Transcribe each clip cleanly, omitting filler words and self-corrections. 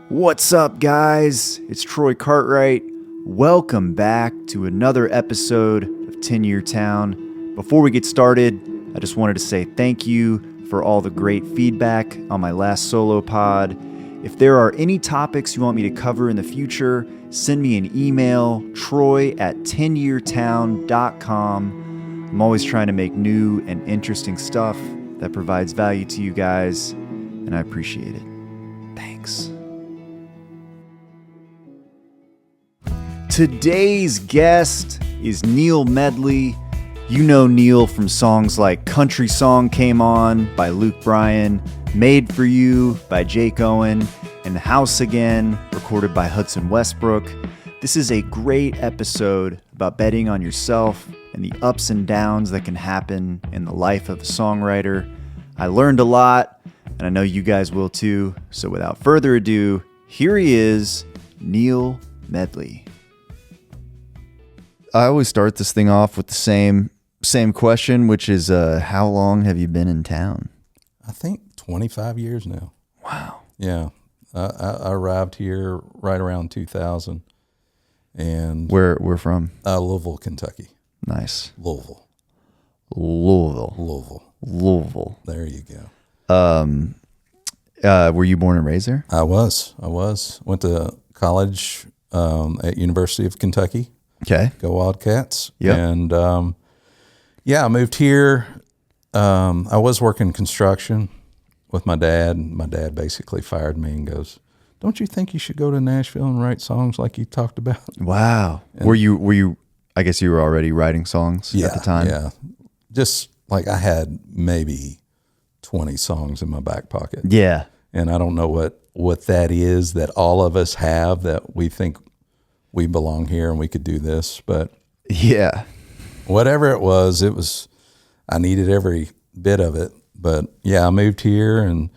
What's up, guys? It's Troy Cartwright. Welcome back to another episode of 10 Year Town. Before we get started, I just wanted to say thank you for all the great feedback on my last solo pod. If there are any topics you want me to cover in the future, send me an email, troy@10yeartown.com. I'm always trying to make new and interesting stuff that provides value to you guys, and I appreciate it. Thanks. Today's guest is Neil Medley. You know Neil from songs like Country Song Came On by Luke Bryan, Made For You by Jake Owen, and House Again, recorded by Hudson Westbrook. This is a great episode about betting on yourself and the ups and downs that can happen in the life of a songwriter. I learned a lot, and I know you guys will too. So without further ado, here he is, Neil Medley. I always start this thing off with the same question, which is, how long have you been in town? I think 25 years now. Wow. Yeah. I arrived here right around 2000. And Where from? Louisville, Kentucky. Nice. Louisville. There you go. Were you born and raised there? I was. Went to college at University of Kentucky. Okay. Go Wildcats. Yep. And I moved here. I was working construction with my dad. My dad basically fired me and goes, "Don't you think you should go to Nashville and write songs like you talked about?" Wow. And were you, I guess you were already writing songs at the time? Yeah. Just like I had maybe 20 songs in my back pocket. Yeah. And I don't know what that is that all of us have that we think we belong here and we could do this. But yeah, whatever it was, I needed every bit of it. But yeah, I moved here and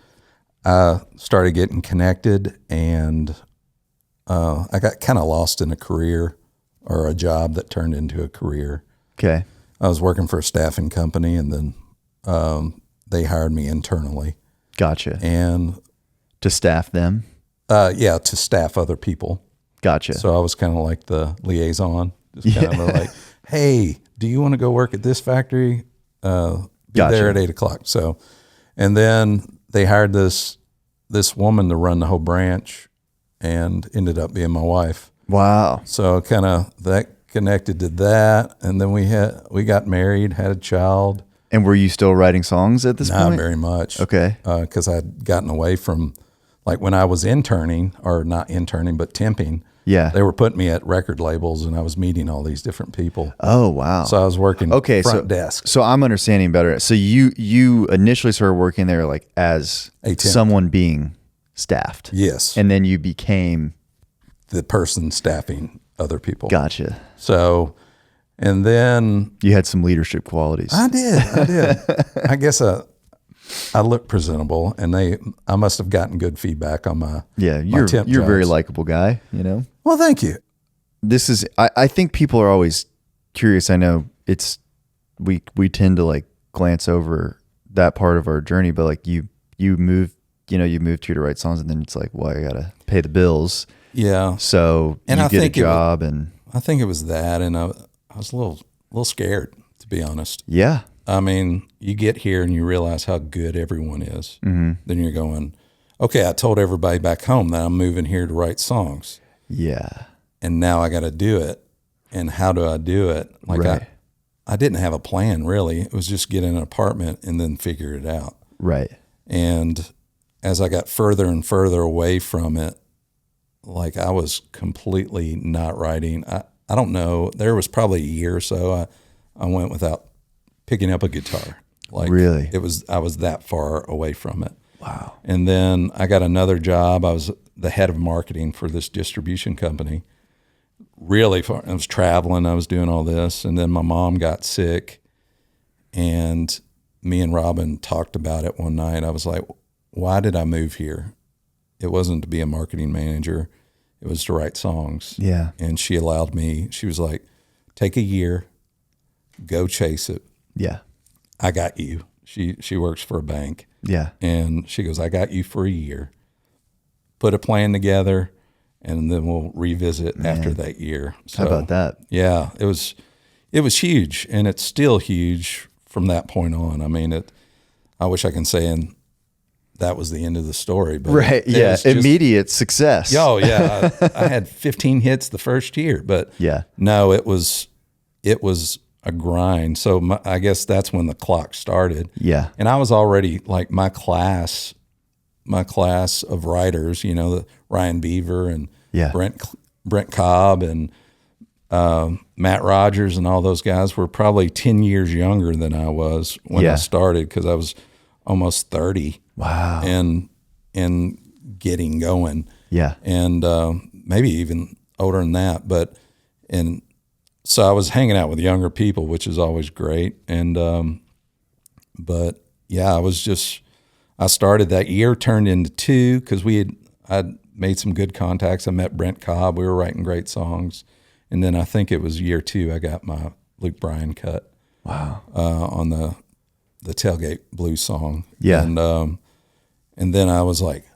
I started getting connected, and I got kind of lost in a career or a job that turned into a career. Okay. I was working for a staffing company, and then they hired me internally. Gotcha. And to staff them? to staff other people. Gotcha. So I was kind of like the liaison, just kind of like, "Hey, do you want to go work at this factory? Be there at 8:00. So, and then they hired this woman to run the whole branch, and ended up being my wife. Wow. So kind of that connected to that, and then we got married, had a child. And were you still writing songs at this point? Not very much. Okay. Because I'd gotten away from, like when I was interning, or not interning, but temping. Yeah. They were putting me at record labels, and I was meeting all these different people. Oh, wow. So I was working front desk. So I'm understanding better. So you initially started working there like as someone being staffed. Yes. And then you became the person staffing other people. Gotcha. So, and then you had some leadership qualities. I did. I guess I looked presentable, and I must have gotten good feedback on my you're temp a very jobs. likable guy, you know. Well, thank you. This is I think people are always curious. I know we tend to like glance over that part of our journey, but like you moved here to write songs, and then it's like, well, I gotta pay the bills. Yeah. So you get a job, and I think it was that, and I was a little scared, to be honest. Yeah. I mean, you get here and you realize how good everyone is. Mm-hmm. Then you're going, okay, I told everybody back home that I'm moving here to write songs. Yeah. And now I got to do it. And how do I do it? Like right. I didn't have a plan, really. It was just get in an apartment and then figure it out. Right. And as I got further and further away from it, like I was completely not writing. I don't know. There was probably a year or so I went without picking up a guitar. Like really? I was that far away from it. Wow. And then I got another job. I was the head of marketing for this distribution company. Really far. I was traveling. I was doing all this. And then my mom got sick, and me and Robin talked about it one night. I was like, why did I move here? It wasn't to be a marketing manager. It was to write songs. Yeah. And she allowed me, she was like, take a year, go chase it. Yeah. I got you. She works for a bank. Yeah. And she goes, I got you for a year. put a plan together, and then we'll revisit after that year. So, how about that? Yeah, it was huge, and it's still huge from that point on. I mean, I wish I can say that was the end of the story, but right, yeah, immediate success. Oh yeah, I had 15 hits the first year, but yeah, no, it was a grind. So I guess that's when the clock started. Yeah, and I was already like my class of writers, the Ryan Beaver and Brent Cobb and Matt Rogers and all those guys were probably 10 years younger than I was when I started, because I was almost 30. Wow. And getting going. Yeah. And maybe even older than that. And so I was hanging out with younger people, which is always great. And but yeah, I started that year, turned into 2, because I'd made some good contacts. I met Brent Cobb. We were writing great songs. And then I think it was year 2 I got my Luke Bryan cut. Wow. On the Tailgate Blues song. Yeah. And then I was like,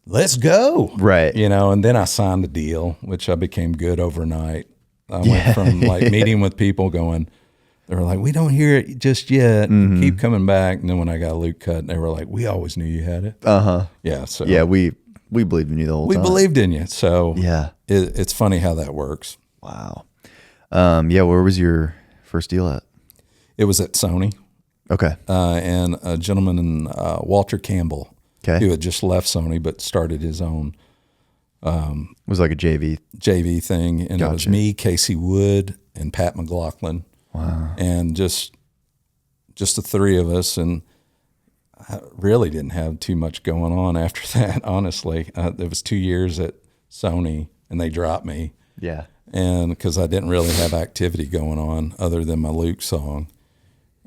let's go. Right. And then I signed the deal, which I became good overnight. I went from like meeting with people going, they were like, we don't hear it just yet. Mm-hmm. Keep coming back. And then when I got Luke cut, they were like, we always knew you had it. Uh-huh. Yeah. So yeah, we believed in you the whole time. We believed in you. So yeah, it's funny how that works. Wow. Yeah. Where was your first deal at? It was at Sony. Okay. And a gentleman, Walter Campbell, okay, who had just left Sony but started his own. It was like a JV thing, and It was me, Casey Wood, and Pat McLaughlin. Wow. And just the 3 of us, and I really didn't have too much going on after that, honestly. It was 2 years at Sony, and they dropped me. Yeah. And because I didn't really have activity going on other than my Luke song.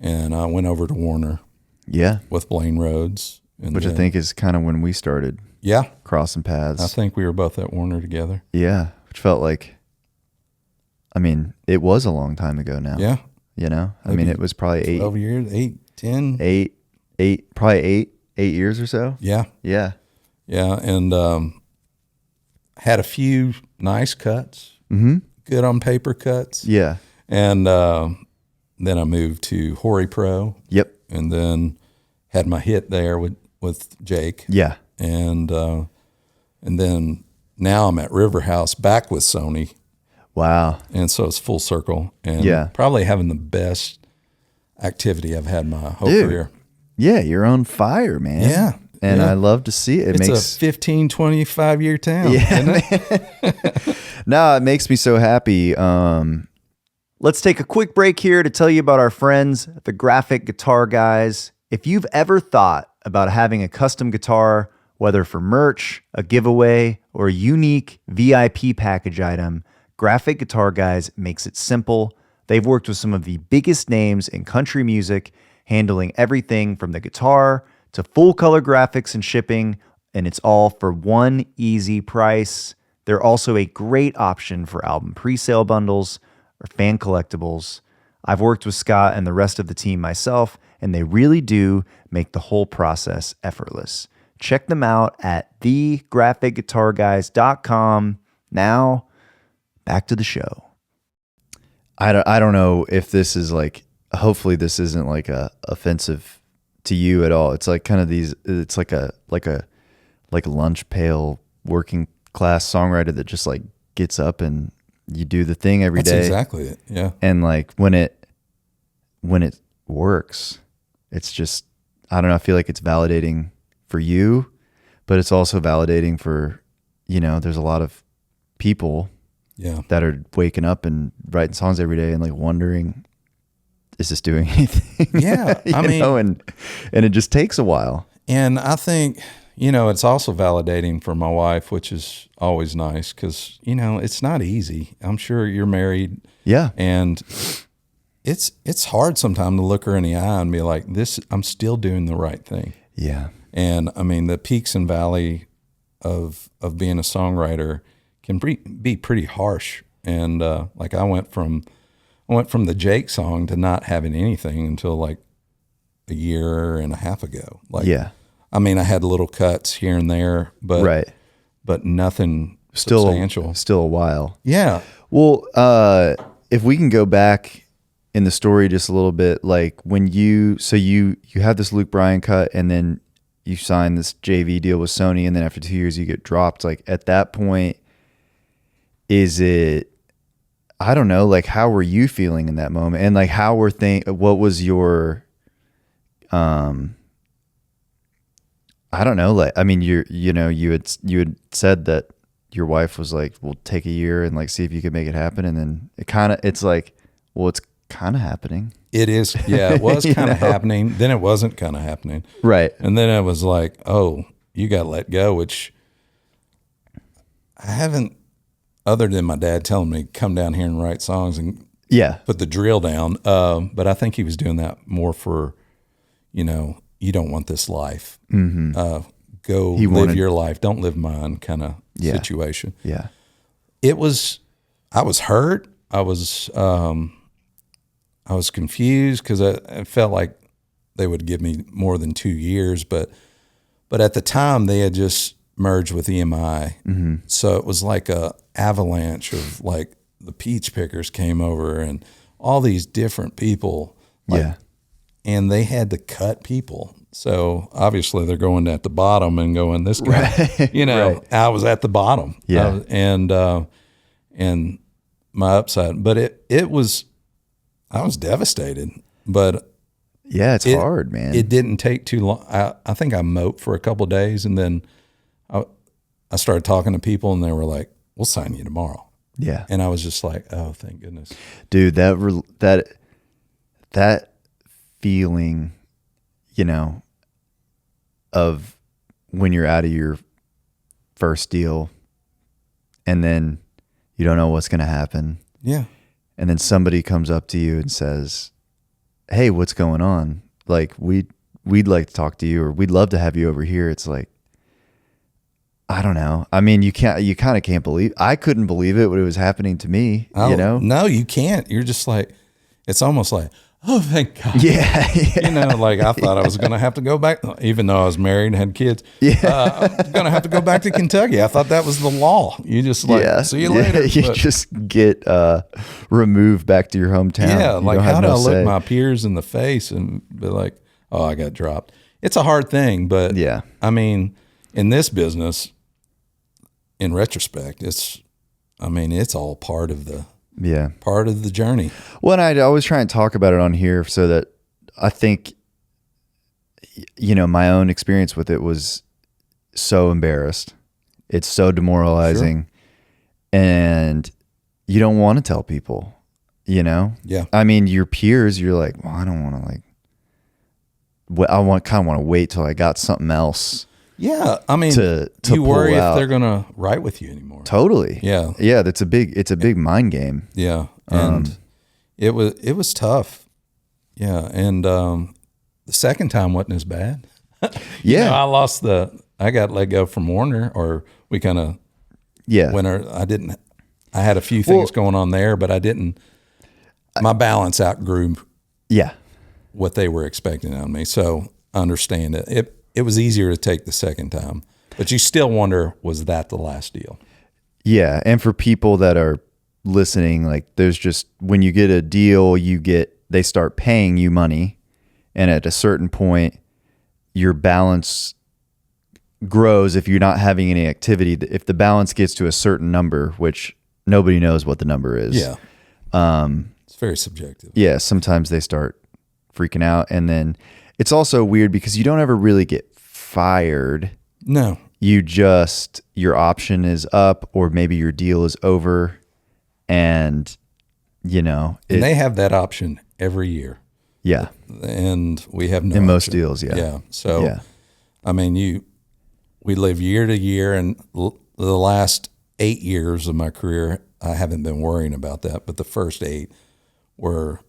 And I went over to Warner. Yeah. With Blaine Rhodes. Which I think is kind of when we started. Yeah. Crossing paths. I think we were both at Warner together. Yeah. Which felt like, I mean, it was a long time ago now. Yeah. I mean, it was probably 12 years, 8, 10. 8, probably 8 years or so. Yeah. Yeah. Yeah. And had a few nice cuts. Mm-hmm. Good on paper cuts. Yeah. And then I moved to Hori Pro. Yep. And then had my hit there with Jake. Yeah. And then now I'm at River House back with Sony. Wow. And so it's full circle. And probably having the best activity I've had my whole career. Yeah, you're on fire, man. Yeah. And I love to see it. It's a 15, 25-year town. Yeah, isn't it? No, it makes me so happy. Let's take a quick break here to tell you about our friends, the Graphic Guitar Guys. If you've ever thought about having a custom guitar, whether for merch, a giveaway, or a unique VIP package item, Graphic Guitar Guys makes it simple. They've worked with some of the biggest names in country music, handling everything from the guitar to full color graphics and shipping, and it's all for one easy price. They're also a great option for album pre-sale bundles or fan collectibles. I've worked with Scott and the rest of the team myself, and they really do make the whole process effortless. Check them out at thegraphicguitarguys.com. Now, back to the show. I don't know if this is like, hopefully this isn't like offensive to you at all. It's like kind of these, it's like a lunch pail working class songwriter that just like gets up and you do the thing every day. That's exactly it. Yeah. And like when it works, it's just, I don't know, I feel like it's validating for you, but it's also validating for, there's a lot of people that are waking up and writing songs every day and like wondering, is this doing anything? Yeah. I mean, and it just takes a while. And I think, it's also validating for my wife, which is always nice because, it's not easy. I'm sure you're married. Yeah. And it's hard sometimes to look her in the eye and be like, I'm still doing the right thing. Yeah. And I mean, the peaks and valley of being a songwriter can be pretty harsh. And like I went from the Jake song to not having anything until like a year and a half ago. Like, I mean, I had little cuts here and there, but Right. but nothing Still substantial. Still a while. Yeah. Well, if we can go back in the story just a little bit, like when you have this Luke Bryan cut, and then you sign this JV deal with Sony, and then after 2 years you get dropped. Like at that point, is it, I don't know, like how were you feeling in that moment? And like what was your, I don't know, like, I mean, you had said that your wife was like, we'll take a year and like see if you could make it happen. And then it's like, well, it's kind of happening. It is. Yeah, it was kind of happening. Then it wasn't kind of happening. Right. And then it was like, oh, you got let go, which I haven't, other than my dad telling me, come down here and write songs and put the drill down. But I think he was doing that more for, you don't want this life. Mm-hmm. Go live your life. Don't live mine kind of situation. Yeah. I was hurt. I was confused because I felt like they would give me more than 2 years, but at the time they had just merged with EMI. Mm-hmm. So it was like a avalanche of like the peach pickers came over and all these different people. And they had to cut people. So obviously they're going at the bottom and going, this guy, Right. I was at the bottom. Yeah. And my upside, but I was devastated, but yeah, it's hard, man. It didn't take too long. I think I moped for a couple of days, and then I started talking to people, and they were like, we'll sign you tomorrow. Yeah. And I was just like, oh, thank goodness. Dude, that feeling, of when you're out of your first deal and then you don't know what's going to happen. Yeah. And then somebody comes up to you and says, hey, what's going on? Like, we'd like to talk to you, or we'd love to have you over here. It's like, I don't know. I mean, you kind of can't believe, I couldn't believe it when it was happening to me, No, you can't. You're just like, it's almost like, oh, thank God. Yeah. Like I thought I was going to have to go back, even though I was married and had kids. Yeah. I'm going to have to go back to Kentucky. I thought that was the law. You just like, see you later. You just get removed back to your hometown. Yeah. Like, how do I say. look my peers in the face and be like, oh, I got dropped? It's a hard thing, but yeah. I mean, in this business, in retrospect, it's all part of the journey. Well, and I always try and talk about it on here so that I think, my own experience with it was so embarrassed. It's so demoralizing. Sure. And you don't want to tell people, Yeah. I mean, your peers, you're like, well, I don't want to kind of want to wait till I got something else. Yeah, I mean, to you worry out. if they're gonna write with you anymore. Totally. Yeah. It's a big mind game. Yeah, and it was tough. Yeah, and the second time wasn't as bad. Yeah, I got let go from Warner, or we kind of I had a few things going on there, but I didn't. My balance outgrew. Yeah. What they were expecting out of me, so I understand it. It was easier to take the second time, but you still wonder, was that the last deal? Yeah. And for people that are listening, like there's just, when you get a deal, they start paying you money. And at a certain point, your balance grows if you're not having any activity. If the balance gets to a certain number, which nobody knows what the number is. Yeah. It's very subjective. Yeah. Sometimes they start freaking out. And then it's also weird because you don't ever really get fired. No. Your option is up, or maybe your deal is over, and and they have that option every year. Yeah. And we have no in most option. deals. Yeah. Yeah. So, I mean, we live year to year, and the last 8 years of my career, I haven't been worrying about that. But the first 8 were,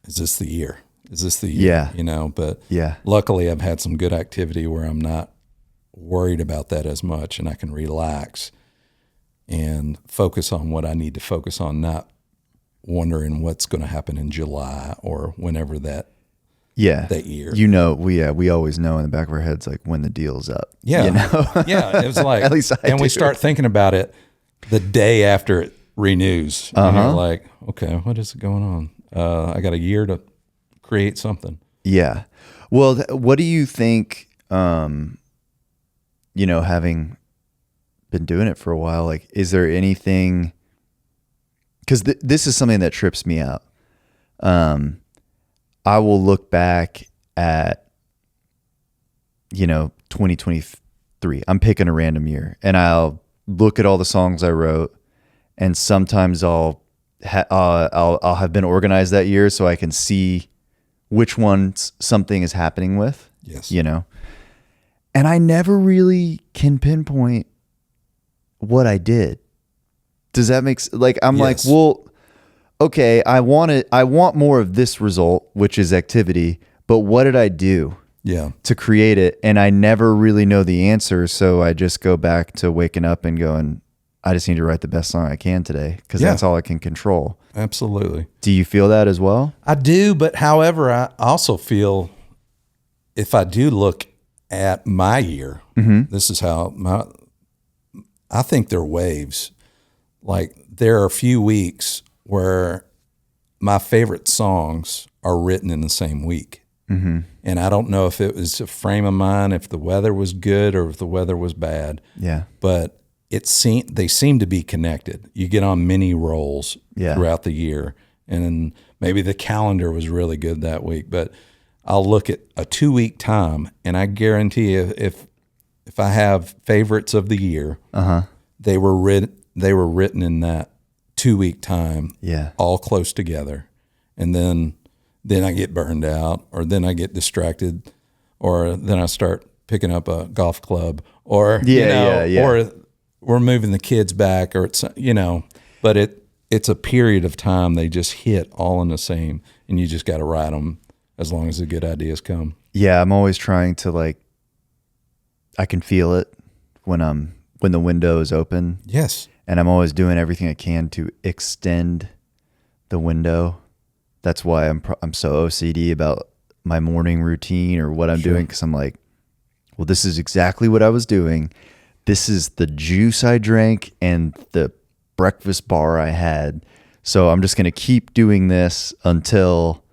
is this the year? Is this the year? Yeah. But luckily I've had some good activity where I'm not worried about that as much, and I can relax and focus on what I need to focus on, not wondering what's going to happen in July or whenever that that year. We always know in the back of our heads, like when the deal's up. Yeah. You know? Yeah. It was like, at least we start thinking about it the day after it renews. And you're like, okay, what is going on? I got a year to create something. Yeah. Well, what do you think, having been doing it for a while, like, is there anything, because this is something that trips me out. I will look back at, 2023. I'm picking a random year, and I'll look at all the songs I wrote, and sometimes I'll have been organized that year so I can see which ones something is happening with. Yes. And I never really can pinpoint what I did. Does that make sense? Like, I'm like, well, okay, I want more of this result, which is activity, but what did I do to create it? And I never really know the answer. So I just go back to waking up and going, I just need to write the best song I can today, because that's all I can control. Absolutely. Do you feel that as well? I do, but however, I also feel if I do look at my year, this is how I think they're waves. Like, there are a few weeks where my favorite songs are written in the same week. And I don't know if it was a frame of mind, if the weather was good or if the weather was bad. Yeah. But they seem to be connected. You get on mini rolls throughout the year, and then maybe the calendar was really good that week. But I'll look at a 2-week time, and I guarantee you, if I have favorites of the year, they were written in that 2-week time, all close together, and then I get burned out, or then I get distracted, or then I start picking up a golf club, or or we're moving the kids back, or it's but it's a period of time. They just hit all in the same, and you just got to ride them as long as the good ideas come. Yeah, I'm always trying to, like, I can feel it when the window is open. Yes. And I'm always doing everything I can to extend the window. That's why I'm so OCD about my morning routine or what I'm doing, because I'm like, well, this is exactly what I was doing. This is the juice I drank and the breakfast bar I had. So I'm just going to keep doing this until,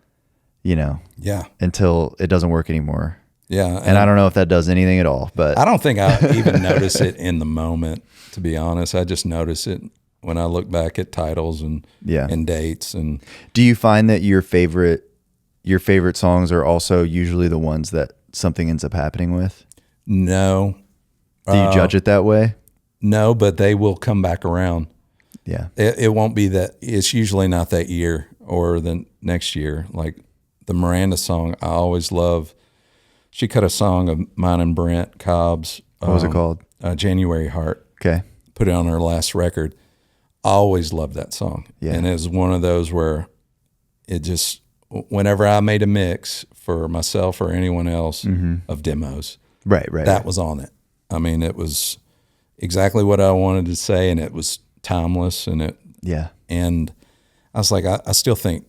until it doesn't work anymore. Yeah. And I don't know if that does anything at all, but I don't think I even notice it in the moment, to be honest. I just notice it when I look back at titles and dates. And do you find that your favorite songs are also usually the ones that something ends up happening with? No. Do you judge it that way? No, but they will come back around. Yeah. It won't be that. It's usually not that year or the next year. Like the Miranda song, I always love. She cut a song of mine and Brent Cobb's. What was it called? January Heart. Okay. Put it on her last record. I always loved that song. Yeah. And it was one of those where it just, whenever I made a mix for myself or anyone else of demos, that was on it. I mean, it was exactly what I wanted to say, and it was timeless. And and I was like, I still think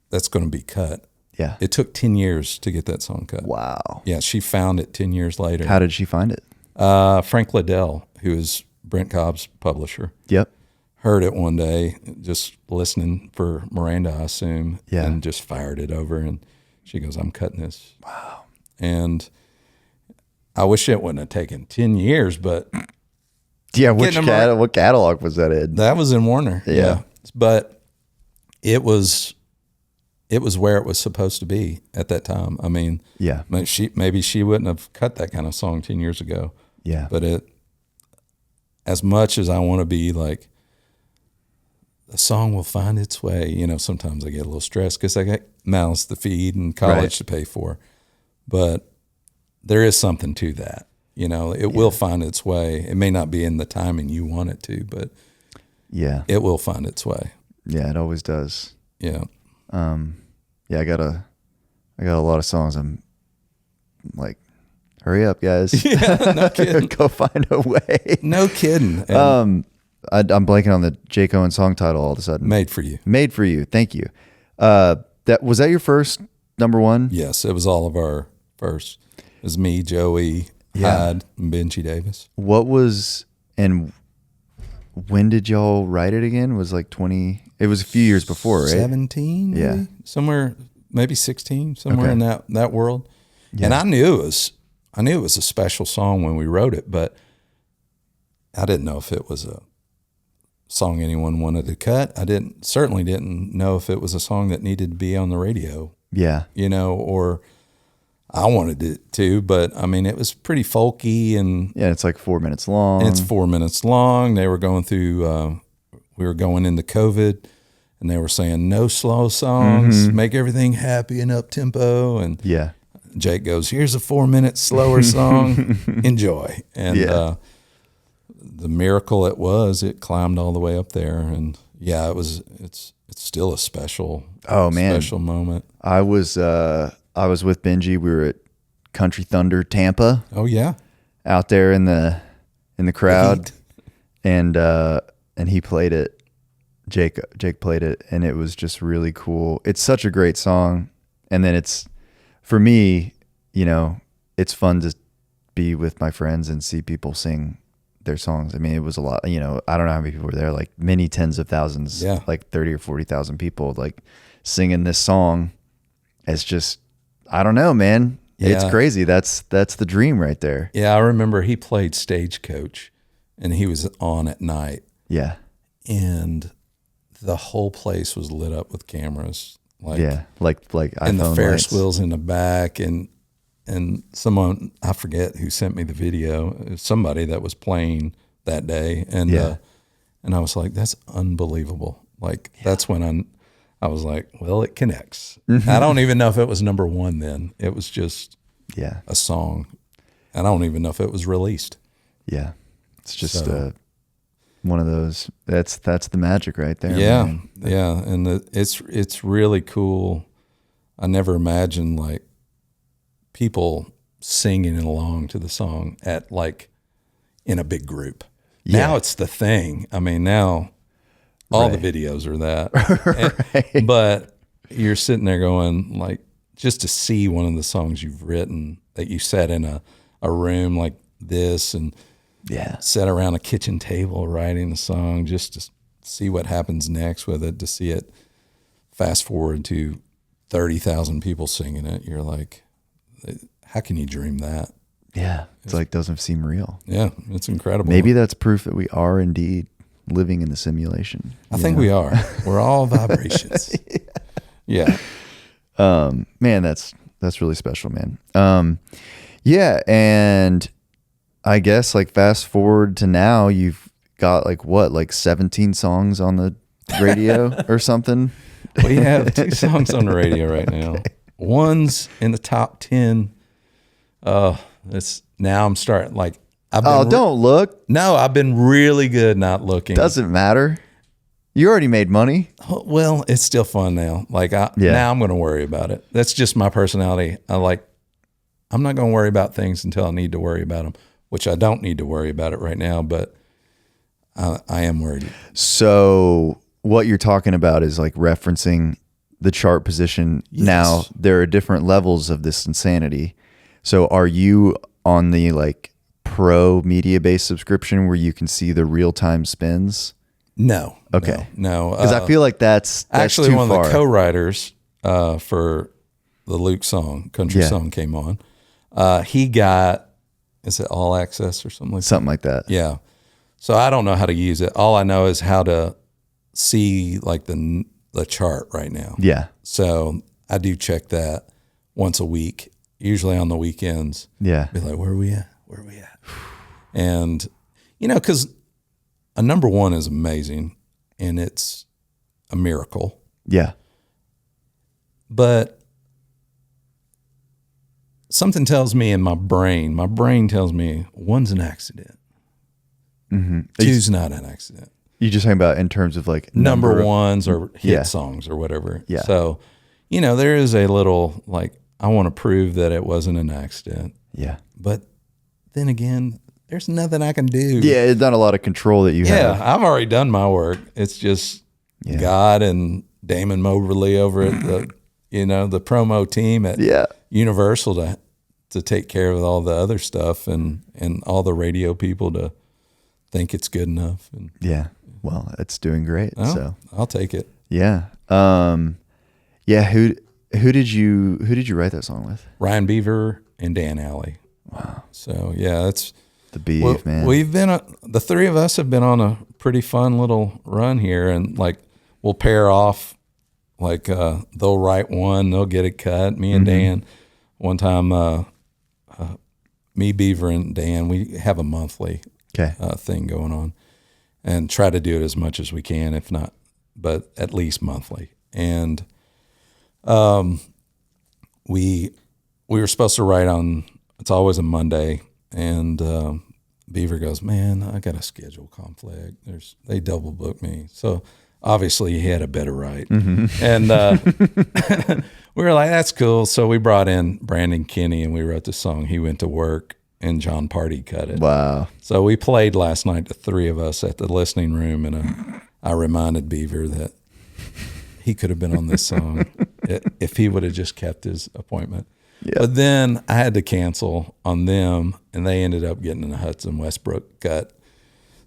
that's going to be cut. Yeah. It took 10 years to get that song cut. Wow. Yeah, she found it 10 years later. How did she find it? Frank Liddell, who is Brent Cobb's publisher. Yep. Heard it one day, just listening for Miranda, I assume, and just fired it over. And she goes, I'm cutting this. Wow. And I wish it wouldn't have taken 10 years, but... Yeah, what catalog was that in? That was in Warner. Yeah. But it was where it was supposed to be at that time. I mean, maybe she wouldn't have cut that kind of song 10 years ago. Yeah. But as much as I want to be like, the song will find its way, sometimes I get a little stressed because I got mouths to feed and college to pay for. But there is something to that. It will find its way. It may not be in the timing you want it to, but it will find its way. Yeah, it always does. Yeah. I got a lot of songs. I'm like, hurry up, guys. Yeah, no kidding. Go find a way. No kidding. I'm blanking on the Jake Owen song title all of a sudden. Made for You. Made for You. Thank you. Was that your first number one? Yes, it was all of our first. It was me, Joey, Hud, and Benji Davis. What was, and when did y'all write it again? Was like 20, it was a few years before, right? 17, maybe? Yeah. Somewhere, maybe 16, somewhere in that world. Yeah. And I knew it was a special song when we wrote it, but I didn't know if it was a song anyone wanted to cut. I certainly didn't know if it was a song that needed to be on the radio. Yeah. Or I wanted it to, but I mean, it was pretty folky and yeah, it's like 4 minutes long. It's 4 minutes long. They were going through, we were going into COVID, and they were saying no slow songs, make everything happy and up tempo. And yeah, Jake goes, "Here's a 4 minute slower song, enjoy." And the miracle it climbed all the way up there, and yeah, it's still a special special moment. I was with Benji. We were at Country Thunder Tampa. Oh yeah, out there in the crowd, and he played it. Jake played it, and it was just really cool. It's such a great song, and then it's, for me, it's fun to be with my friends and see people sing their songs. I mean, it was a lot. I don't know how many people were there, like many tens of thousands, like 30 or 40,000 people, like singing this song. It's just, I don't know, man. Yeah. It's crazy. That's the dream right there. Yeah, I remember he played Stagecoach, and he was on at night. Yeah, and the whole place was lit up with cameras. Like and the Ferris lights. wheels in the back, and someone, I forget who sent me the video. It was somebody that was playing that day, and I was like, that's unbelievable. Like that's when I was like, well, it connects. I don't even know if it was number one then. It was just a song. I don't even know if it was released. Yeah, it's just one of those. That's the magic right there. Yeah, man. yeah, and it's really cool. I never imagined like people singing along to the song at like in a big group. Yeah. Now it's the thing. I mean, now all the videos are that. But you're sitting there going like, just to see one of the songs you've written that you sat in a room like this and sat around a kitchen table writing the song, just to see what happens next with it, to see it fast forward to 30,000 people singing it. You're like, how can you dream that? Yeah. It's like, doesn't seem real. Yeah. It's incredible. Maybe that's proof that we are indeed living in the simulation. I think we are. We're all vibrations. Yeah. Man, that's really special, man. Yeah. And I guess like fast forward to now, you've got like 17 songs on the radio or something. We have 2 songs on the radio right now. Okay. One's in the top 10. It's now I'm starting like, don't look. No, I've been really good not looking. Doesn't matter. You already made money. Well, it's still fun now. Like now I'm going to worry about it. That's just my personality. I'm not going to worry about things until I need to worry about them, which I don't need to worry about it right now, but I am worried. So what you're talking about is like referencing the chart position. Yes. Now there are different levels of this insanity. So are you on the like pro media-based subscription where you can see the real-time spins? No. Okay. No. Because I feel like that's actually too one far. of the co-writers for the Luke song, country song came on. He got, is it All Access or something like that? Something like that. Yeah. So I don't know how to use it. All I know is how to see like the chart right now. Yeah. So I do check that once a week, usually on the weekends. Yeah. Be like, where are we at? Where are we at? And, because a number one is amazing and it's a miracle. Yeah. But something tells me in my brain tells me one's an accident. Mm-hmm. Two's not an accident. You're just talking about in terms of like number ones or hit songs or whatever. Yeah. So, there is a little like, I want to prove that it wasn't an accident. Yeah. But then again, there's nothing I can do. Yeah, it's not a lot of control that you have. Yeah, I've already done my work. It's just God and Damon Moberly over at the the promo team at Universal to take care of all the other stuff and all the radio people to think it's good enough. And well, it's doing great. So I'll take it. Yeah. Who did you write that song with? Ryan Beaver and Dan Alley. Wow. So that's the beef, man. We've been the three of us have been on a pretty fun little run here, and like we'll pair off. Like they'll write one, they'll get it cut. Me and Dan, one time, me, Beaver, and Dan, we have a monthly thing going on, and try to do it as much as we can, if not, but at least monthly. And we were supposed to write on. It's always a Monday, and Beaver goes, "Man, I got a schedule conflict. They double booked me." So obviously he had a better write. And we were like, "That's cool." So we brought in Brandon Kinney and we wrote the song. He went to work and John Party cut it. Wow. So we played last night, the three of us at the listening room, and I reminded Beaver that he could have been on this song if he would have just kept his appointment. Yeah. But then I had to cancel on them, and they ended up getting a Hudson Westbrook cut.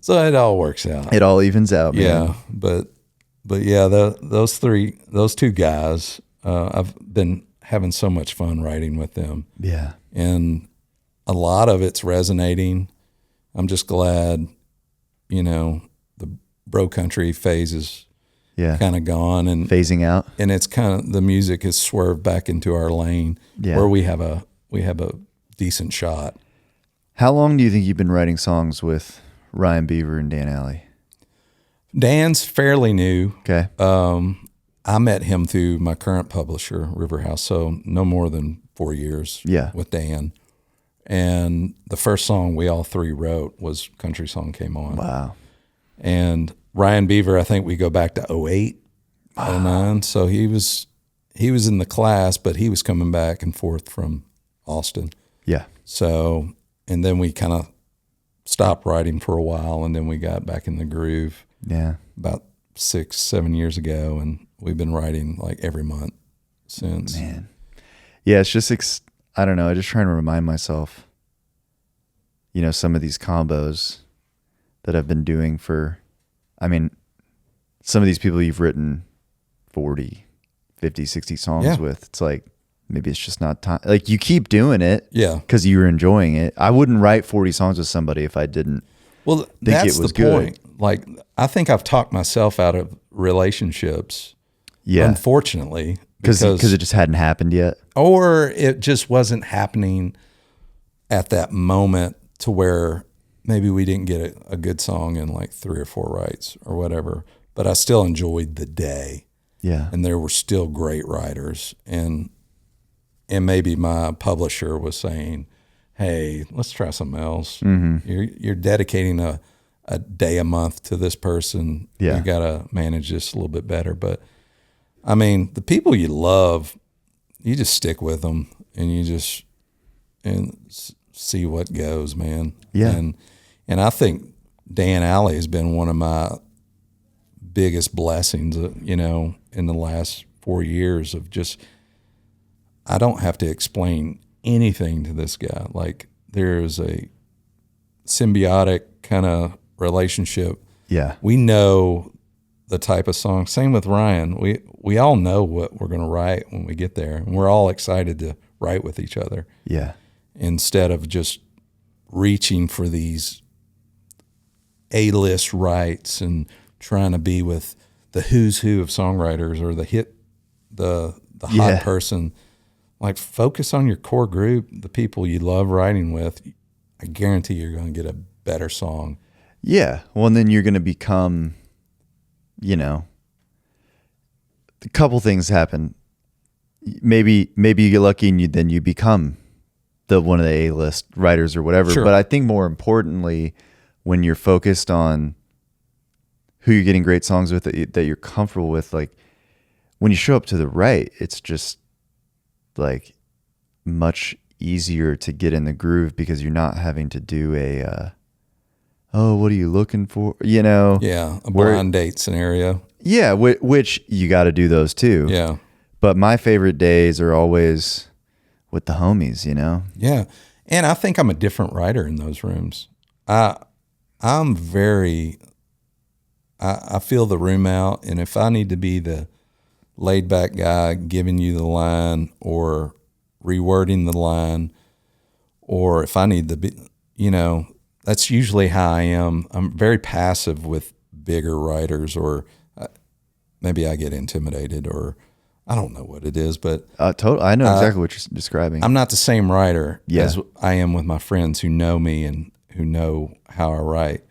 So it all works out. It all evens out, man. Yeah, but yeah, those two guys, I've been having so much fun writing with them. Yeah. And a lot of it's resonating. I'm just glad, the bro country phase is kind of gone and phasing out. And it's kind of, the music has swerved back into our lane where we have a decent shot. How long do you think you've been writing songs with Ryan Beaver and Dan Alley? Dan's fairly new. Okay. I met him through my current publisher, Riverhouse, so no more than 4 years with Dan. And the first song we all three wrote was Country Song Came On. Wow. And Ryan Beaver, I think we go back to 08, 09. So he was in the class, but he was coming back and forth from Austin. Yeah. So, and then we kind of stopped writing for a while, and then we got back in the groove. Yeah. About 6-7 years ago, and we've been writing like every month since. Man. Yeah, it's just, I don't know, I'm just trying to remind myself, some of these combos that I've been doing some of these people you've written 40, 50, 60 songs with, it's like, maybe it's just not time. Like, you keep doing it because you're enjoying it. I wouldn't write 40 songs with somebody if I didn't think that's it was the good. Point. Like, I think I've talked myself out of relationships, unfortunately. Because it just hadn't happened yet? Or it just wasn't happening at that moment to where maybe we didn't get a good song in like 3 or 4 writes or whatever, but I still enjoyed the day. Yeah. And there were still great writers. And maybe my publisher was saying, hey, let's try something else. You're dedicating a day a month to this person. Yeah. You got to manage this a little bit better. But I mean, the people you love, you just stick with them and you just see what goes, man. Yeah. And I think Dan Alley has been one of my biggest blessings, in the last 4 years of just, I don't have to explain anything to this guy. Like, there's a symbiotic kind of relationship. Yeah. We know the type of song. Same with Ryan. We all know what we're going to write when we get there, and we're all excited to write with each other. Yeah. Instead of just reaching for these A-list writes and trying to be with the who's who of songwriters or the hot person. Like, focus on your core group, the people you love writing with. I guarantee you're going to get a better song. Yeah. Well, and then you're going to become, a couple things happen. Maybe you get lucky and then you become one of the A-list writers or whatever. Sure. But I think more importantly, when you're focused on who you're getting great songs with that you're comfortable with, like, when you show up to the right, it's just like much easier to get in the groove because you're not having to do what are you looking for? Yeah, a blind date scenario. Yeah, which you got to do those too. Yeah. But my favorite days are always with the homies, you know? Yeah. And I think I'm a different writer in those rooms. I'm very, I feel the room out. And if I need to be the laid back guy giving you the line or rewording the line, or if I need to be, you know, that's usually how I am. I'm very passive with bigger writers, or maybe I get intimidated, or I don't know what it is, but I know exactly what you're describing. I'm not the same writer as I am with my friends who know me and who know how I write.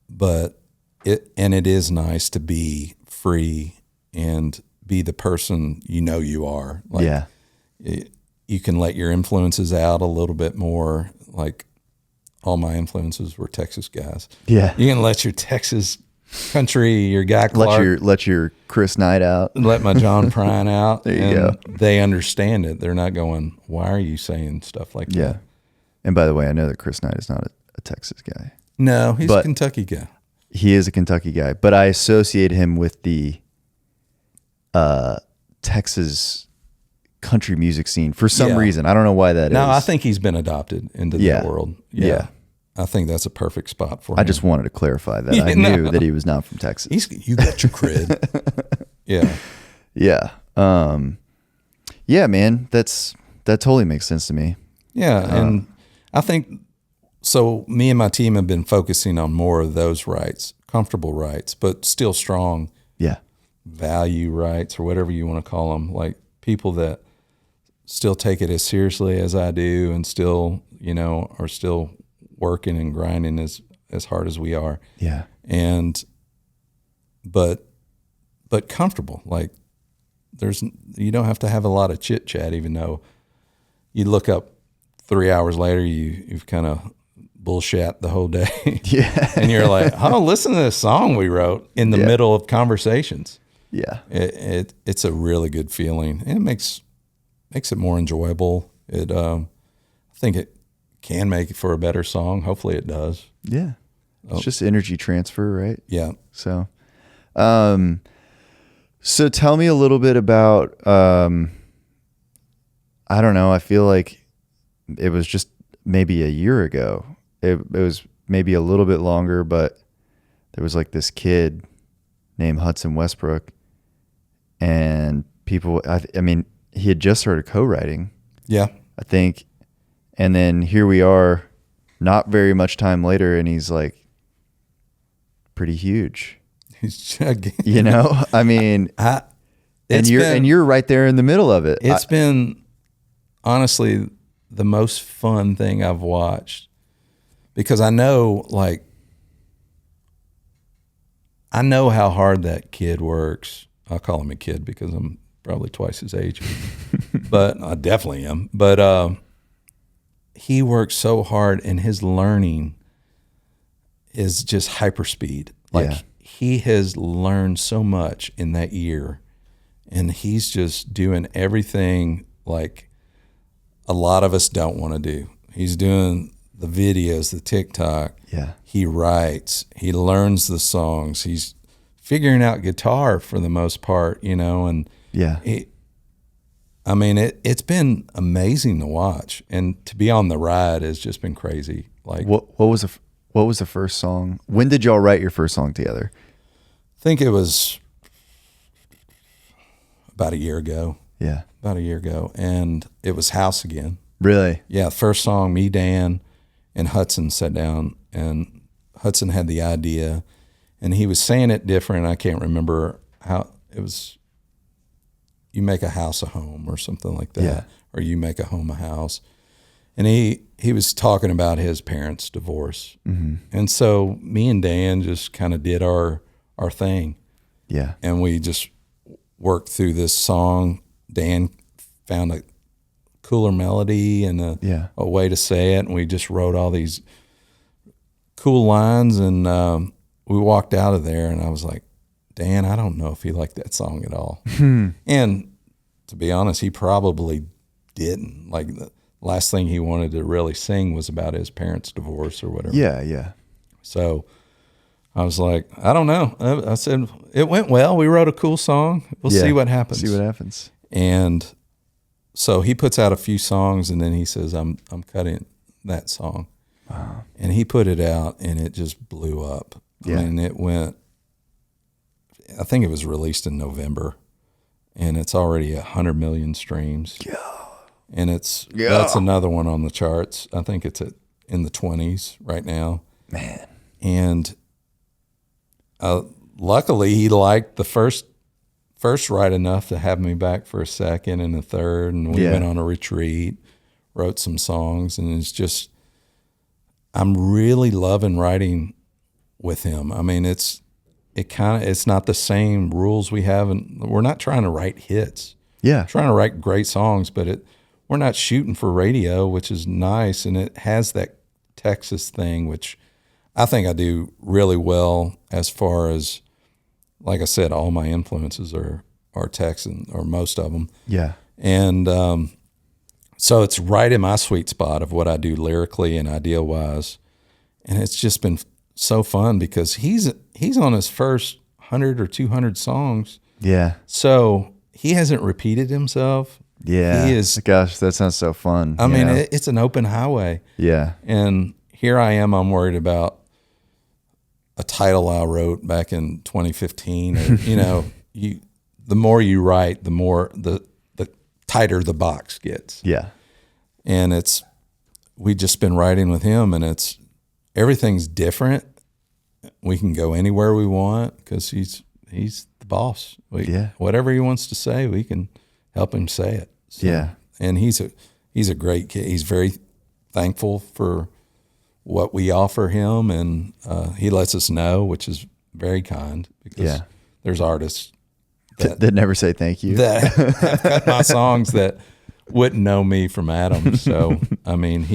But it is nice to be free and be the person you are. Like, you can let your influences out a little bit more. Like, all my influences were Texas guys. Yeah. You can let your Texas country, your Guy Clark. Let your Chris Knight out. Let my John Prine out. There you go. They understand it. They're not going, why are you saying stuff like that? Yeah. And by the way, I know that Chris Knight is not a Texas guy. No, he's a Kentucky guy. He is a Kentucky guy. But I associate him with the Texas country music scene for some reason. I don't know why that is. No, I think he's been adopted into that world. Yeah. I think that's a perfect spot for him. I just wanted to clarify that. I knew that he was not from Texas. You got your cred. Yeah. Yeah. Yeah, man. That totally makes sense to me. Yeah. And I think, so me and my team have been focusing on more of those rights, comfortable rights, but still strong value rights, or whatever you want to call them. Like, people that still take it as seriously as I do, and still, are still working and grinding as hard as we are. Yeah. And, but comfortable. Like, you don't have to have a lot of chit chat, even though you look up 3 hours later, you've kind of bullshit the whole day. Yeah. And you're like, oh, listen to this song we wrote in the middle of conversations. Yeah. It's a really good feeling. And it makes it more enjoyable. I think it can make it for a better song. Hopefully it does. Yeah. It's just energy transfer, right? Yeah. So, so tell me a little bit about, I don't know. I feel like it was just maybe a year ago. It was maybe a little bit longer, but there was like this kid named Hudson Westbrook, and people, I mean, he had just started co-writing. Yeah. I think. And then here we are, not very much time later, and he's like pretty huge. He's gigantic. I mean, and you're right there in the middle of it. It's been honestly the most fun thing I've watched, because I know how hard that kid works. I'll call him a kid because I'm probably twice his age, but I definitely am. But he works so hard, and his learning is just hyperspeed. He has learned so much in that year, and he's just doing everything like a lot of us don't want to do. He's doing the videos, the TikTok. Yeah. He writes, he learns the songs. He's figuring out guitar for the most part, and it's been amazing to watch, and to be on the ride has just been crazy. Like, what was the first song? When did y'all write your first song together? I think it was about a year ago. Yeah. About a year ago. And it was House Again. Really? Yeah. First song, me, Dan, and Hudson sat down, and Hudson had the idea, and he was saying it different. I can't remember how it was. You make a house a home or something like that, or you make a home a house. And he was talking about his parents' divorce. Mm-hmm. And so me and Dan just kind of did our thing. Yeah. And we just worked through this song. Dan found a cooler melody and a way to say it, and we just wrote all these cool lines, and we walked out of there, and I was like, Dan, I don't know if he liked that song at all. And to be honest, he probably didn't. Like, the last thing he wanted to really sing was about his parents' divorce or whatever. Yeah, yeah. So I was like, I don't know. I said, it went well. We wrote a cool song. We'll see what happens. See what happens. And so he puts out a few songs, and then he says, I'm cutting that song. Wow. And he put it out, and it just blew up. Yeah. And it went, I think it was released in November, and it's already 100 million streams. Yeah. And that's another one on the charts. I think it's in the 20s right now. Man. And luckily, he liked the first write enough to have me back for a second and a third, and we went on a retreat, wrote some songs, and it's just, I'm really loving writing with him. I mean, it's not the same rules we have, and we're not trying to write hits. Yeah. We're trying to write great songs, but we're not shooting for radio, which is nice, and it has that Texas thing, which I think I do really well as far as, like I said, all my influences are Texan, or most of them. Yeah. And so it's right in my sweet spot of what I do lyrically and idea-wise. And it's just been so fun because he's on his first 100 or 200 songs. Yeah. So he hasn't repeated himself. Yeah. He is. Gosh, that sounds so fun. I mean, it's an open highway. Yeah. And here I am, I'm worried about a title I wrote back in 2015. Or, the more you write, the more the tighter the box gets. Yeah. And we just been writing with him, and everything's different. We can go anywhere we want because he's the boss. Whatever he wants to say, we can help him say it. So, yeah. And he's a great kid. He's very thankful for what we offer him, and he lets us know, which is very kind, because there's artists that never say thank you. That have cut my songs that wouldn't know me from Adam. So I mean,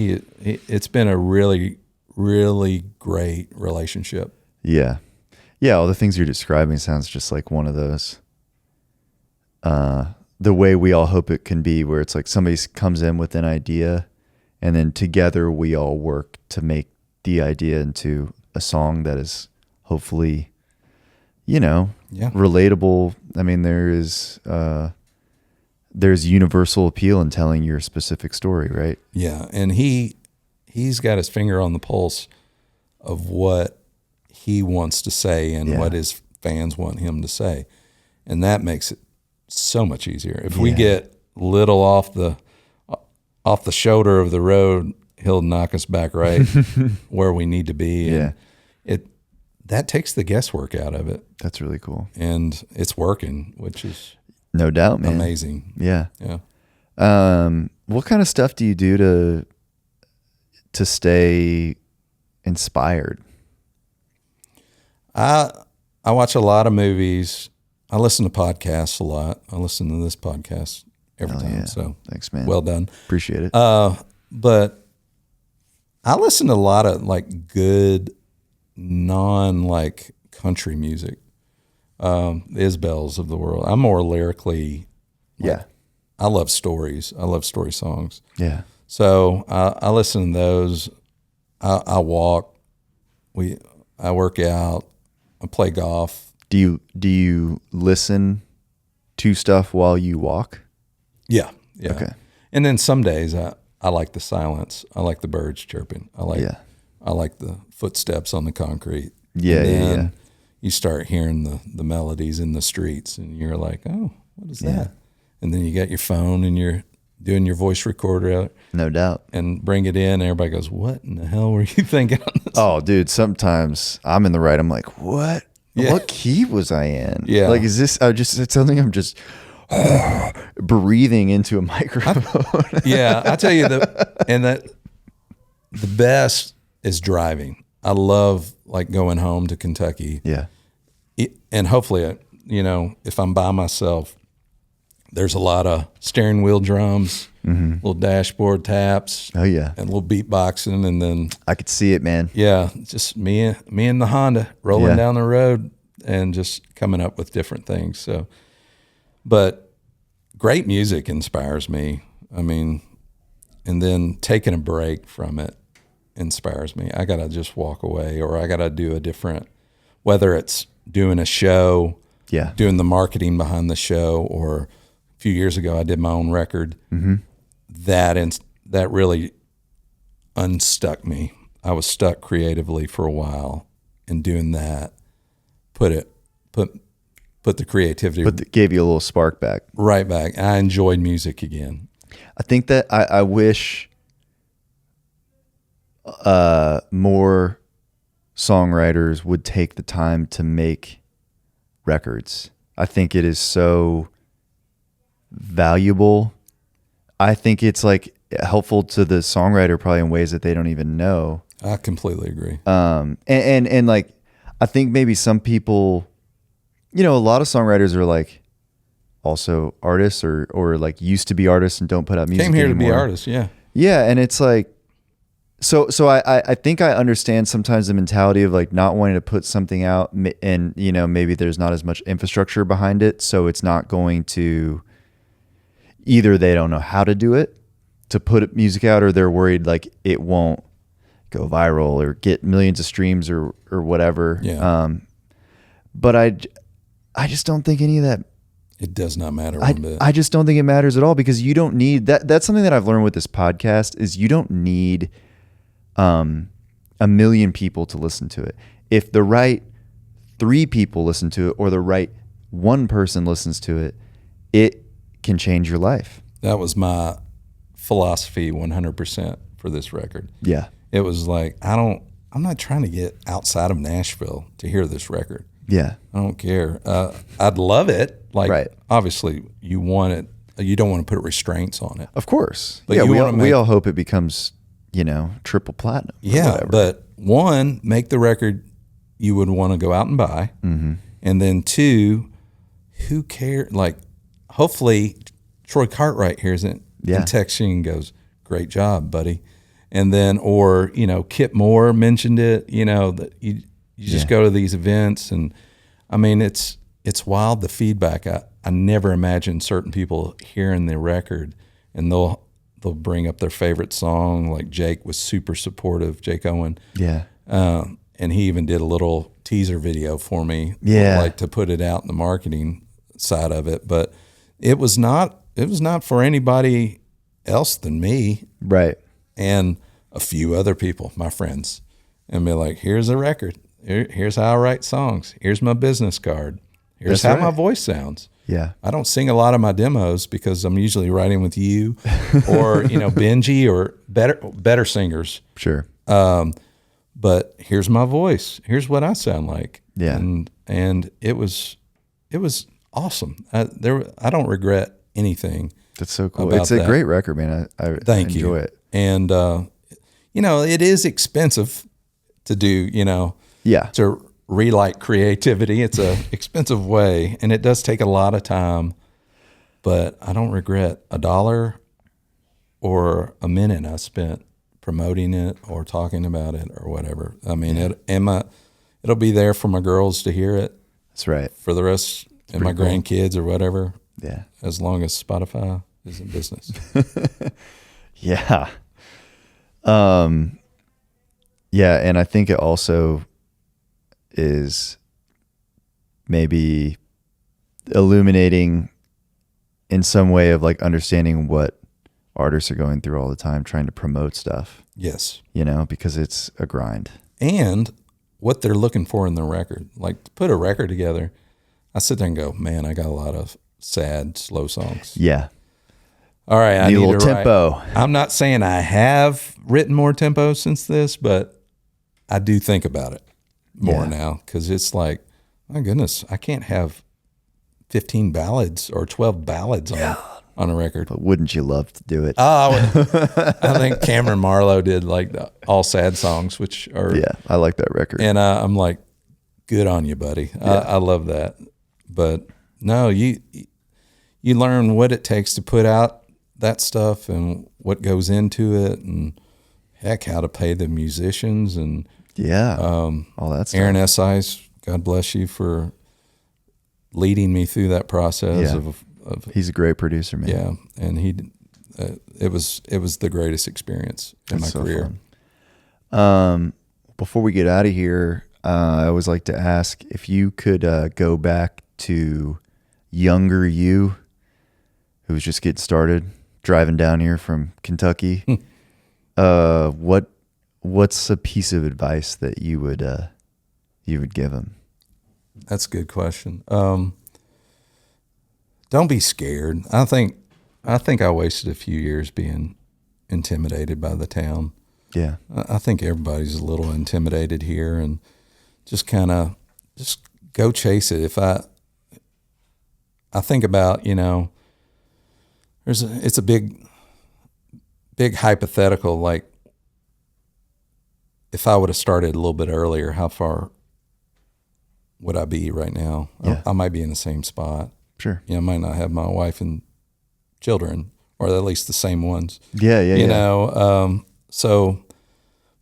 it's been a really, really great relationship. Yeah. Yeah, all the things you're describing sounds just like one of those, the way we all hope it can be, where it's like somebody comes in with an idea, and then together we all work to make the idea into a song that is hopefully, relatable. I mean, there's universal appeal in telling your specific story, right? Yeah, and he's got his finger on the pulse of what he wants to say and what his fans want him to say, and that makes it so much easier. If we get little off the shoulder of the road, he'll knock us back right where we need to be. Yeah. And that takes the guesswork out of it. That's really cool. And it's working, which is no doubt, man. Amazing. Yeah. Yeah. What kind of stuff do you do to stay inspired? I watch a lot of movies. I listen to podcasts a lot. I listen to this podcast every time. Yeah. So thanks, man. Well done. Appreciate it. But I listen to a lot of good country music. The Isbells of the world. I'm more lyrically. I love stories. I love story songs. Yeah. So I listen to those. I walk. I work out. I play golf. Do you listen to stuff while you walk? Yeah. Okay. And then some days I like the silence. I like the birds chirping. I like the footsteps on the concrete. Yeah. And then yeah. you start hearing the melodies in the streets, and you're like, oh, what is that? And then you got your phone and you're doing your voice recorder out. No doubt. And bring it in. And everybody goes, what in the hell were you thinking on this? Oh, dude, sometimes I'm in the right. I'm like, what? Yeah. What key was I in? Yeah. Like, is this, it's something I'm just breathing into a microphone. I tell you, the best is driving. I love going home to Kentucky. Yeah. And hopefully, if I'm by myself, there's a lot of steering wheel drums, little dashboard taps. Oh yeah. And a little beatboxing, and then I could see it, man. Yeah, just me and the Honda rolling down the road and just coming up with different things. So, but great music inspires me. I mean, and then taking a break from it inspires me. I got to just walk away, or I got to do a different whether it's doing a show, Yeah. doing the marketing behind the show, or a few years ago I did my own record. Mm-hmm. That really unstuck me. I was stuck creatively for a while, and doing that put the creativity Gave you a little spark back. right back. I enjoyed music again. I think that I wish more songwriters would take the time to make records. I think it is so valuable. I think it's like helpful to the songwriter probably in ways that they don't even know. I completely agree. And like, I think maybe some people, a lot of songwriters are like also artists or like used to be artists and don't put out music Came here anymore. to be artists, yeah. Yeah, and it's like, so I think I understand sometimes the mentality of like not wanting to put something out, and maybe there's not as much infrastructure behind it, so it's not going to, either they don't know how to do it to put music out, or they're worried like it won't go viral or get millions of streams or whatever. Yeah. But I just don't think any of that. It does not matter one bit. I just don't think it matters at all, because you don't need that. That's something that I've learned with this podcast is you don't need a million people to listen to it. If the right 3 people listen to it, or the right 1 person listens to it, it can change your life. That was my philosophy 100% for this record. Yeah. It was like, I'm not trying to get outside of Nashville to hear this record. Yeah. I don't care. I'd love it. Like, Right. obviously you want it. You don't want to put restraints on it. Of course. But yeah, you we all hope it becomes, triple platinum. Yeah. Whatever. But 1, make the record you would want to go out and buy. Mm-hmm. And then 2, who cares? Like, hopefully Troy Cartwright hears it and texts you and goes, "Great job, buddy." And then, or, Kip Moore mentioned it, that you just go to these events, and I mean, it's wild, the feedback. I never imagined certain people hearing the record and they'll bring up their favorite song. Like Jake was super supportive, Jake Owen. Yeah. And he even did a little teaser video for me. Yeah. Like to put it out in the marketing side of it. But it was not for anybody else than me. Right. And a few other people, my friends, and be like, "Here's a record. Here's how I write songs. Here's my business card. Here's how my voice sounds." Yeah. I don't sing a lot of my demos because I'm usually writing with you or, Benji or better singers. Sure. But here's my voice. Here's what I sound like. Yeah. And it was awesome. I don't regret anything. That's so cool. It's a great record, man. I enjoy it. And, it is expensive to do, to relight creativity. It's a expensive way, and it does take a lot of time, but I don't regret $1 or a minute I spent promoting it or talking about it or whatever. I mean, it'll be there for my girls to hear it. That's right. For the rest, and my grandkids or whatever. Yeah. As long as Spotify is in business. Yeah. Yeah, and I think it also is maybe illuminating in some way of like understanding what artists are going through all the time trying to promote stuff. Yes. Because it's a grind. And what they're looking for in the record. Like, to put a record together, I sit there and go, man, I got a lot of sad, slow songs. Yeah. All right, I need a little tempo. I'm not saying I have written more tempo since this, but I do think about it more now, because it's like, my goodness, I can't have 15 ballads or 12 ballads on a record. But wouldn't you love to do it? I think Cameron Marlowe did like the all sad songs, which are I like that record. And I'm like, good on you, buddy. I love that. But no, you learn what it takes to put out that stuff and what goes into it, and heck, how to pay the musicians and all that stuff. Aaron Esai's, God bless you for leading me through that process. He's a great producer, man. Yeah, and it was the greatest experience in my career. Fun. Before we get out of here, I always like to ask if you could go back to younger you, who was just getting started, driving down here from Kentucky. What's a piece of advice that you would give him? That's a good question. Don't be scared. I think I wasted a few years being intimidated by the town. Yeah. I think everybody's a little intimidated here, and just go chase it. If I think about, it's a big hypothetical. Like, if I would have started a little bit earlier, how far would I be right now? Yeah. I might be in the same spot. Sure. I might not have my wife and children, or at least the same ones. Yeah.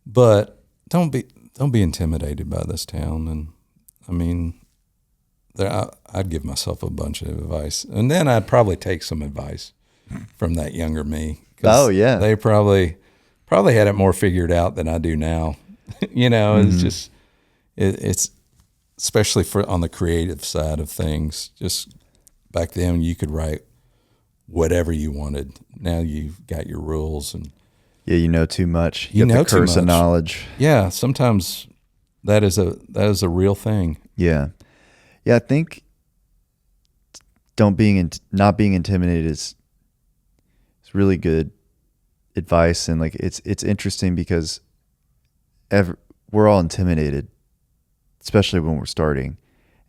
But don't be intimidated by this town. And I mean, I'd give myself a bunch of advice, and then I'd probably take some advice from that younger me. Oh yeah. They probably had it more figured out than I do now. It's just, it's especially on the creative side of things. Just back then you could write whatever you wanted. Now you've got your rules, and yeah, too much. You know the curse too of much. knowledge. Yeah, sometimes that is a real thing. Yeah. Yeah, I think not being intimidated is really good advice, and like it's interesting because we're all intimidated, especially when we're starting,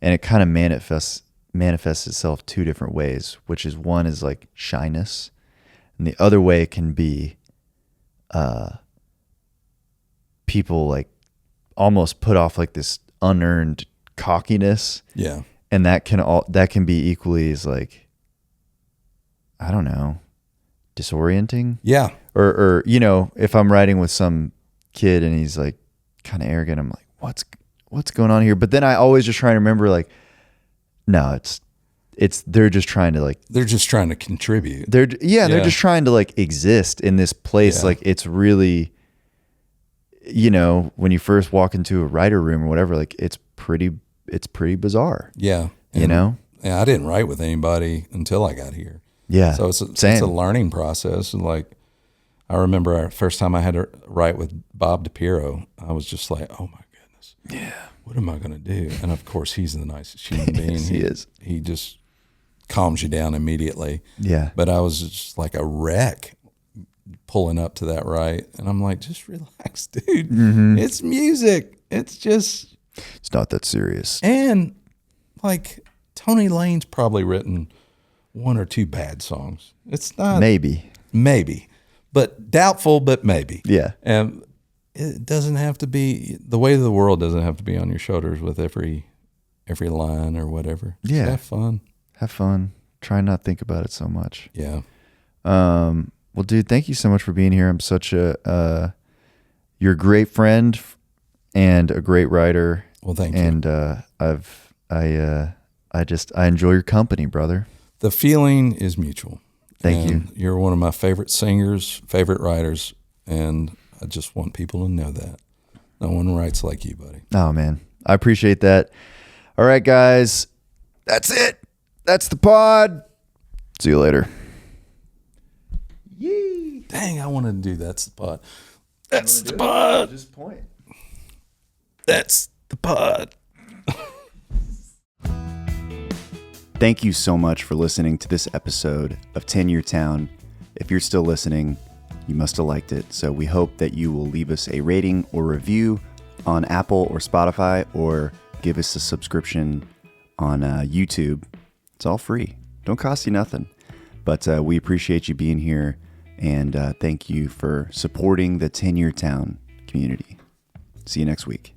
and it kind of manifests itself two different ways, which is one is like shyness, and the other way can be people like almost put off like this unearned cockiness. Yeah. And that can be equally as like, I don't know, disorienting. Yeah. Or if I'm riding with some kid and he's like kind of arrogant, I'm like, what's going on here? But then I always just try to remember, like, no, they're just trying to contribute. They're just trying to like exist in this place. Yeah. Like, it's really, when you first walk into a writer room or whatever, like it's pretty bizarre. Yeah. And, I didn't write with anybody until I got here. Yeah. So it's a learning process. And like, I remember our first time I had to write with Bob DiPiero, I was just like, oh my goodness. Yeah. What am I going to do? And of course, he's the nicest human being. Yes, he is. He just calms you down immediately. Yeah. But I was just like a wreck pulling up to that right. And I'm like, just relax, dude. Mm-hmm. It's music. It's not that serious. And like Tony Lane's probably written one or two bad songs. It's not maybe, but doubtful, but maybe. Yeah. And it doesn't have to be, the weight of the world doesn't have to be on your shoulders with every line or whatever. Yeah. Just have fun. Try not to think about it so much. Yeah. Well, dude, thank you so much for being here. I'm such you're a great friend and a great writer. Well, thank you. And I enjoy your company, brother. The feeling is mutual. Thank you. You're one of my favorite singers, favorite writers, and I just want people to know that. No one writes like you, buddy. Oh, man. I appreciate that. All right, guys. That's it. That's the pod. See you later. Yee. Dang, I wanted to do That's the Pod. That's the pod. Just point. That's the pod. Thank you so much for listening to this episode of 10-Year Town. If you're still listening, you must have liked it. So we hope that you will leave us a rating or review on Apple or Spotify, or give us a subscription on YouTube. It's all free. Don't cost you nothing. But we appreciate you being here, and thank you for supporting the 10-Year Town community. See you next week.